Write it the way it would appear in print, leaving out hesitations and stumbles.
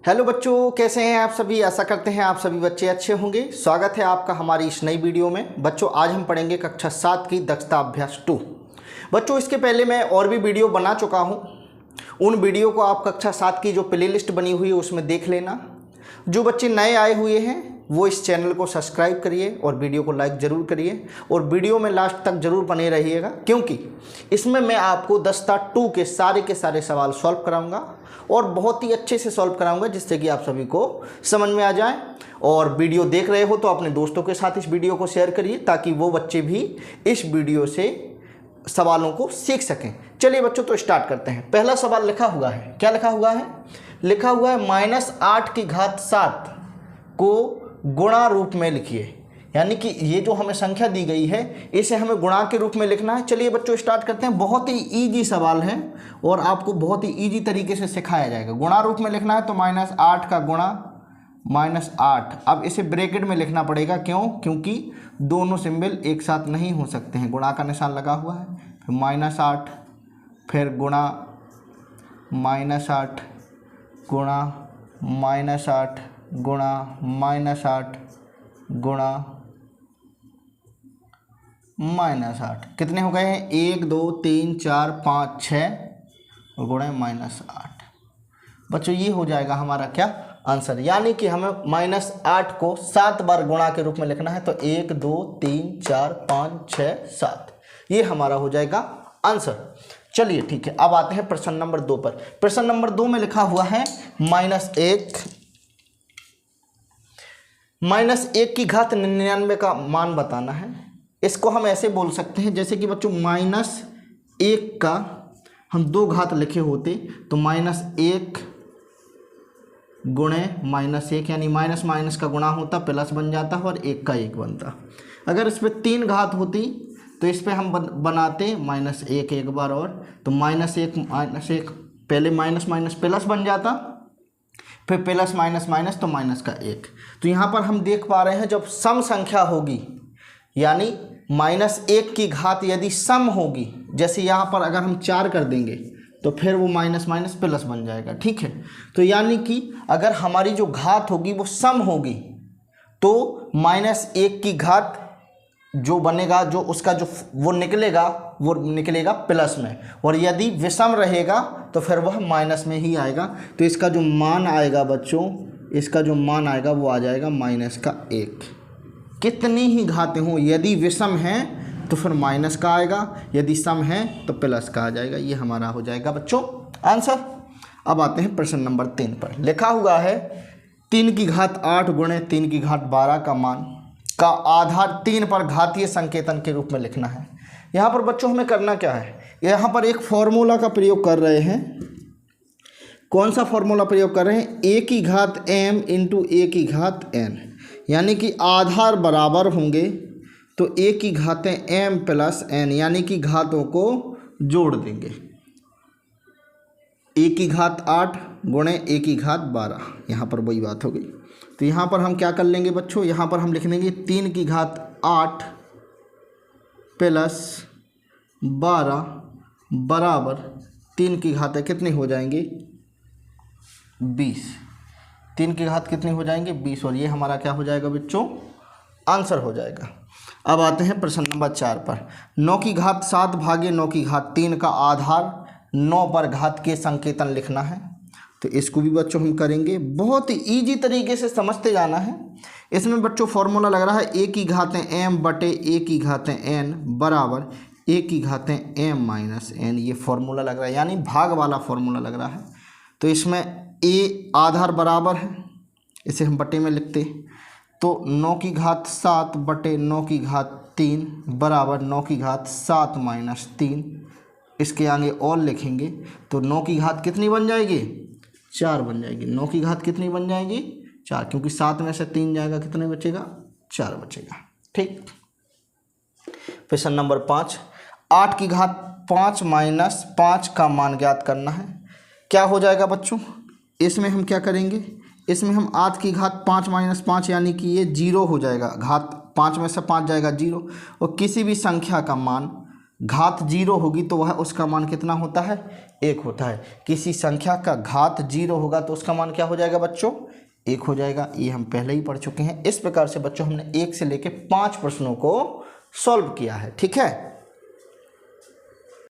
Hello बच्चों, कैसे हैं आप सभी। आशा करते हैं आप सभी बच्चे अच्छे होंगे। स्वागत है आपका हमारी इस नई वीडियो में। बच्चों आज हम पढ़ेंगे कक्षा 7 की दक्षता अभ्यास 2। बच्चों इसके पहले मैं और भी वीडियो बना चुका हूं। उन वीडियो को आप कक्षा 7 की जो प्लेलिस्ट बनी हुई है उसमें देख लेना। जो बच्चे नए आए हुए हैं वो इस चैनल को सब्सक्राइब करिए और वीडियो को लाइक ज़रूर करिए और वीडियो में लास्ट तक ज़रूर बने रहिएगा, क्योंकि इसमें मैं आपको दस्ता 2 के सारे सवाल सॉल्व कराऊंगा और बहुत ही अच्छे से सॉल्व कराऊंगा, जिससे कि आप सभी को समझ में आ जाए। और वीडियो देख रहे हो तो अपने दोस्तों के साथ इस वीडियो को शेयर करिए ताकि वो बच्चे भी इस वीडियो से सवालों को सीख सकें। चलिए बच्चों तो स्टार्ट करते हैं। पहला सवाल लिखा हुआ है, क्या लिखा हुआ है? लिखा हुआ है -8⁷ को गुणा रूप में लिखिए। यानी कि ये जो हमें संख्या दी गई है इसे हमें गुणा के रूप में लिखना है। चलिए बच्चों स्टार्ट करते हैं। बहुत ही इजी सवाल है और आपको बहुत ही इजी तरीके से सिखाया जाएगा। गुणा रूप में लिखना है तो -8 का गुणा -8। अब इसे ब्रैकेट में लिखना पड़ेगा, क्यों? क्योंकि दोनों सिंबल एक साथ नहीं हो सकते हैं। गुणा का निशान लगा हुआ है, फिर -8, फिर गुणा -8 गुणा -8 गुणा -8 गुणा -8। कितने हो गए हैं? 1 2 3 4 5 6 और गुणा -8। बच्चों ये हो जाएगा हमारा क्या आंसर। यानी कि हमें -8 को 7 बार गुणा के रूप में लिखना है। तो 1 2 3 4 5 6 7 ये हमारा हो जाएगा आंसर। चलिए ठीक है, अब आते हैं प्रश्न नंबर 2 पर। प्रश्न नंबर 2 में लिखा हुआ है -1⁻99 का मान बताना है। इसको हम ऐसे बोल सकते हैं जैसे कि बच्चों -1 का हम 2 घात लिखे होते तो -1 गुणे -1, यानी माइनस माइनस का गुणा होता, प्लस बन जाता और 1 का 1 बनता। अगर इस पर 3 घात होती तो इस पर हम बनाते -1 एक बार और, तो -1 पहले माइनस माइनस प्लस बन जाता, फिर प्लस माइनस माइनस तो माइनस का 1। तो यहाँ पर हम देख पा रहे हैं जब सम संख्या होगी, यानी -1 की घात यदि सम होगी, जैसे यहाँ पर अगर हम 4 कर देंगे तो फिर वो माइनस माइनस प्लस बन जाएगा। ठीक है, तो यानी कि अगर हमारी जो घात होगी वो सम होगी तो -1 की घात जो बनेगा, जो उसका जो वो निकलेगा प्लस में, और यदि विषम रहेगा तो फिर वह माइनस में ही आएगा। तो इसका जो मान आएगा बच्चों, इसका जो मान आएगा वो आ जाएगा -1। कितनी ही घातें हों, यदि विषम हैं तो फिर माइनस का आएगा, यदि सम है तो प्लस का आ जाएगा। ये हमारा हो जाएगा बच्चों आंसर। अब आते हैं प्रश्न नंबर 3 पर। लिखा हुआ है 3�8× 3⁻12 का मान का आधार 3 पर घातीय संकेतन के रूप में लिखना है। यहाँ पर बच्चों हमें करना क्या है? यहाँ पर एक फॉर्मूला का प्रयोग कर रहे हैं। कौन सा फॉर्मूला प्रयोग कर रहे हैं? a⁻m × a⁻n, यानी कि आधार बराबर होंगे तो a⁻m + n, यानी कि घातों को जोड़ देंगे। a⁸ गुणे a⁸12, यहाँ पर वही बात हो गई। तो यहाँ पर हम क्या कर लेंगे बच्चों, यहाँ पर हम लिख देंगे 3⁸ + 12 बराबर 3 की घातें कितनी हो जाएंगी? 20। 3 की घात कितनी हो जाएंगे? 20। और ये हमारा क्या हो जाएगा बच्चों? आंसर हो जाएगा। अब आते हैं प्रश्न नंबर 4 पर। 9�7 भागे 9�3 का आधार 9 पर घात के संकेतन लिखना है। तो इसको भी बच्चों हम करेंगे। बहुत ही ईजी तरीके से समझते जाना है। इसमें बच्चों फॉर्मूला लग रहा है a⁻m / a⁻n बराबर a⁻m - n। ये फॉर्मूला लग रहा है, यानी भाग वाला फॉर्मूला लग रहा है। तो इसमें a आधार बराबर है, इसे हम बटे में लिखते हैं। तो 9�7 / 9�3 बराबर 9�7 - 3। इसके आगे और लिखेंगे तो 9 की घात कितनी बन जाएगी? 4 बन जाएगी। 9 की घात कितनी बन जाएगी? 4, क्योंकि 7 में से 3 जाएगा, कितने बचेगा? 4 बचेगा। ठीक। प्रश्न नंबर 5। 8⁵5 - 5 का मान ज्ञात करना है। क्या हो जाएगा बच्चों? इसमें हम क्या करेंगे? इसमें हम 8⁵5 - 5, यानी कि ये 0 हो जाएगा। घात 5 में से 5 जाएगा 0, और किसी भी संख्या का मान घात 0 होगी तो वह उसका मान कितना होता है, 1 होता है। किसी संख्या का घात 0 होगा तो उसका मान क्या हो जाएगा बच्चों, 1 हो जाएगा। ये हम पहले ही पढ़ चुके हैं। इस प्रकार से बच्चों हमने 1 से लेकर 5 प्रश्नों को सॉल्व किया है। ठीक है।